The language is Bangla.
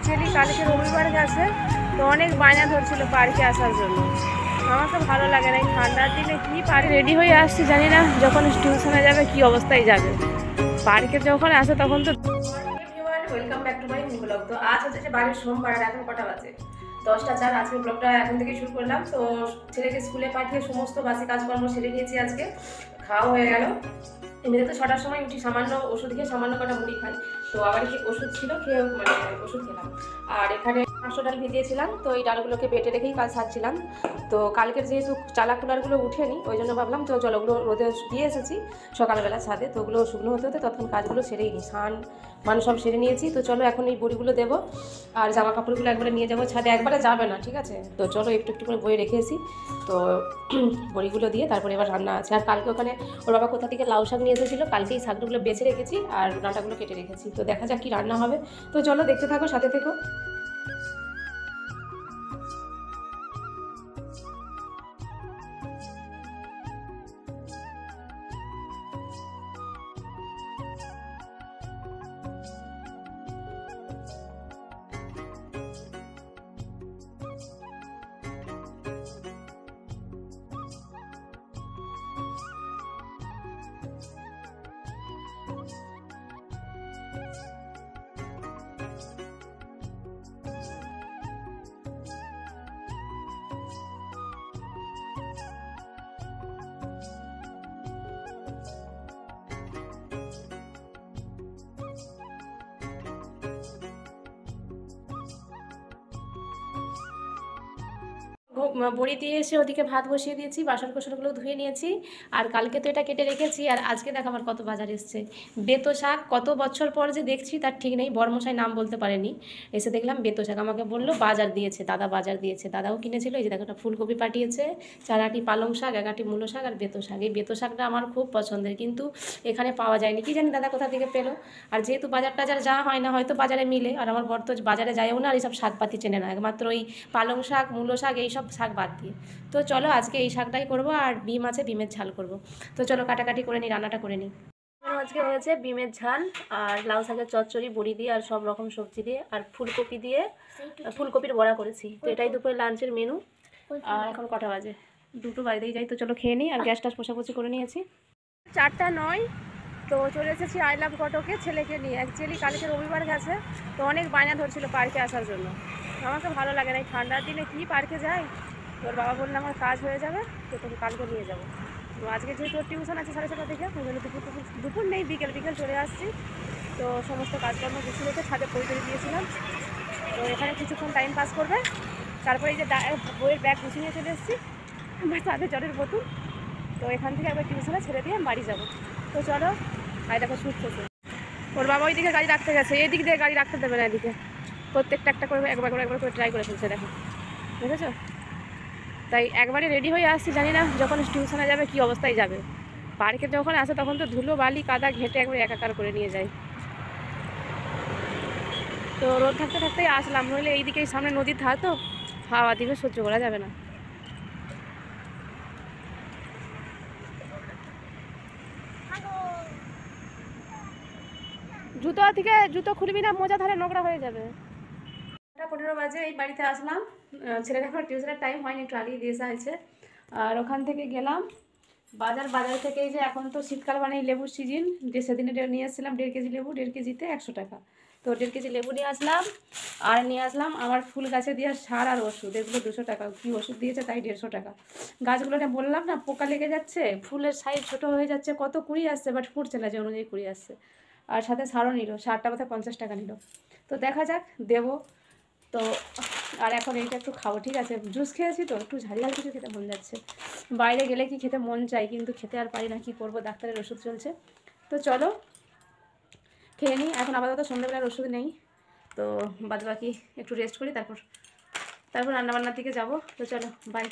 অ্যাকচুয়ালি কালকে রবিবার গেছে, তো অনেক বায়না ধরছিল পার্কে আসার জন্য। আমার তো ভালো লাগে না, এই ঠান্ডার দিনে কি পার্কে রেডি হয়ে আসছি জানি না, যখন টিউশনে যাবে কি অবস্থায় যাবে। পার্কে যখন আসে তখন তো welcome back to my new blog. তো আজ হচ্ছে বাড়ির সোমবার, এখন কটা বাজে 10টা 4। আজকে ব্লগটা এখন থেকে শুরু করলাম। তো ছেলেকে স্কুলে পাঠিয়ে সমস্ত বাসি কাজকর্ম সেরে নিয়েছি। আজকে খাওয়া হয়ে গেল। এমনিতে তো 6টার সময় উঠি, সামান্য ওষুধ খেয়ে সামান্য কটা মুড়ি খাই। তো আবার কি ওষুধ ছিল, খেয়ে ওষুধ খেলাম। আর এখানে 500 ডাল ভিজিয়েছিলাম, তো এই ডালগুলোকে বেটে রেখেই কাজ সারছিলাম। তো কালকের যেহেতু চালা কুলারগুলো উঠেনি, ওই জন্য ভাবলাম তো জলগুলো রোদে দিয়ে এসেছি সকালবেলা ছাদে, তো ওগুলো শুকনো হতে হতে তখন কাজগুলো সেরেই নিই, স্নান সব সেরে নিয়েছি। তো চলো এখন এই বড়িগুলো দেবো, আর জামা কাপড়গুলো একবারে নিয়ে যাবো ছাদে, একবারে যাবে না, ঠিক আছে? তো চলো একটু একটু করে বয়ে রেখেছি। তো বড়িগুলো দিয়ে তারপরে এবার রান্না আছে। আর কালকে ওখানে ওর বাবা কোথা থেকে লাউ শাক নিয়ে এসেছিলো, কালকে এই শাকগুলো বেছে রেখেছি আর ডাঁটাগুলো কেটে রেখেছি। তো দেখা যাক কি রান্না হবে। তো চলো দেখতে থাকো, সাথে থেকো। বড়ি দিয়ে এসে ওদিকে ভাত বসিয়ে দিয়েছি, বাসন কোসনগুলো ধুয়ে নিয়েছি। আর কালকে তো এটা কেটে রেখেছি। আর আজকে দেখ আমার কত বাজার এসছে, বেতো শাক। কত বছর পর যে দেখছি তার ঠিক নেই, বড়মশাই নাম বলতে পারেনি, এসে দেখলাম বেতো শাক। আমাকে বললো বাজার দিয়েছে, দাদা বাজার দিয়েছে, দাদাও কিনেছিল। এই যে দেখো, একটা ফুলকপি পাঠিয়েছে, 4 আটি পালং শাক, 1 আটি মূলো শাক আর বেতো শাক। এই বেতো শাকটা আমার খুব পছন্দের, কিন্তু এখানে পাওয়া যায়নি, কি জানি দাদা কোথা থেকে পেলো। আর যেহেতু বাজার টাজার যা হয় না, হয়তো বাজারে মিলে, আর আমার বর তো বাজারে যায়ও না, আর এইসব শাকপাতি চেনে না, একমাত্র ওই পালং শাক মূলো শাক এইসব শাক বাদ দিয়ে। তো চলো আজকে এই শাকটাই করবো, আর ডিম আছে, ডিমের ঝাল করব। তো চলো কাটাকাটি করে নিই, রান্নাটা করে নিই। আজকে হয়েছে ডিমের ঝাল আর লাউ শাকের চচ্চড়ি, বড়ি দিয়ে আর সব রকম সবজি দিয়ে, আর ফুলকপি দিয়ে ফুলকপির বড়া করেছি। তো এটাই দুপুরে লাঞ্চের মেনু। আর এখন কটা বাজে, 2টো বাজতেই যাই। তো চলো খেয়ে নিই। আর গ্যাসটা পোছাপুছি করে নিয়েছি। 4টা 9। তো চলে এসেছি আই লাভ ঘটকে ছেলেকে নিয়ে। অ্যাকচুয়ালি কালকে রবিবার গেছে, তো অনেক বায়না ধরছিল পার্কে আসার জন্য। আমাকে ভালো লাগে না, এই ঠান্ডার দিনে কি পার্কে যায়। তোর বাবা বললে আমার কাজ হয়ে যাবে, তো তোকে কালকে নিয়ে যাবো। তো আজকে যেহেতু টিউশন আছে 7:30 থেকে, ওই জন্য দুপুর নেই, বিকেল চলে আসছি। তো সমস্ত কাজকর্ম গুছিয়ে রেখে ছাদে পরিচয় দিয়েছিলাম। তো এখানে কিছুক্ষণ টাইম পাস করবে, তারপরে এই যে বইয়ের ব্যাগ গুছিয়ে নিয়ে চলে এসেছি, ছাদে জলের বোতল। তো এখান থেকে একবার টিউশনে ছেড়ে দিয়ে বাড়ি যাবো। তো চলো। আর দেখো ছুটতেছে, ওর বাবা ওইদিকে গাড়ি রাখতে গেছে, এদিক দিয়ে গাড়ি রাখতে দেবে না, এদিকে প্রত্যেকটা একটা করে একবার করে ট্রাই করে ফেলছে, দেখো, বুঝেছো? তাই একবারে রেডি হয়ে আসছি, জানি না যখন টিউশনে যাবে কি অবস্থায় যাবে। পার্কে যখন আসে তখন তো ধুলো বালি কাদা ঘেঁটে একবার একাকার করে নিয়ে যায়। তো রোদ থাকতে থাকতেই আসলাম, নইলে এইদিকে সামনে নদীর ধার, তো হাওয়া দিবে, সহ্য করা যাবে না। জুতো খুলবি না, মোজা ধারে নোংরা হয়ে যাবে। 15 বাজে এই বাড়িতে আসলাম। ছেলের এখন টিউশনের টাইম হয়নি, একটু আগেই দিয়ে আছে। আর ওখান থেকে গেলাম বাজার থেকে। এই যে এখন তো শীতকাল, মানে লেবুর সিজন, যে সেদিনে নিয়ে আসছিলাম 1.5 কেজি লেবু, 1.5 কেজিতে 100 টাকা। তো 1.5 কেজি লেবু নিয়ে আসলাম। আর নিয়ে আসলাম আমার ফুল গাছে দেওয়ার সার আর ওষুধ, এগুলো 200 টাকা। কী ওষুধ দিয়েছে তাই 150 টাকা। গাছগুলোতে বললাম না পোকা লেগে যাচ্ছে, ফুলের সাইজ ছোটো হয়ে যাচ্ছে, কত কুড়ি আসছে, বাট ফুটছে না যে অনুযায়ী কুড়ি আসছে। আর সাথে সারও নিল, সারটা বোধহয় 50 টাকা নিল। তো দেখা যাক, দেবো। তো আর এখন এইটা একটু খাবো, ঠিক আছে? জুস খেয়েছি, তো একটু ঝাল ঝাল কিছু খেতে মন যাচ্ছে। বাইরে গেলে কি খেতে মন চাই, কিন্তু খেতে আর পারি না, কি করব, ডাক্তারের ওষুধ চলছে। তো চলো খেয়ে নিই। এখন আপাতত সন্ধ্যাবেলার ওষুধ নেই, তো বাদ বাকি একটু রেস্ট করি, তারপর রান্নাবান্নার দিকে যাবো। তো চলো, বাই।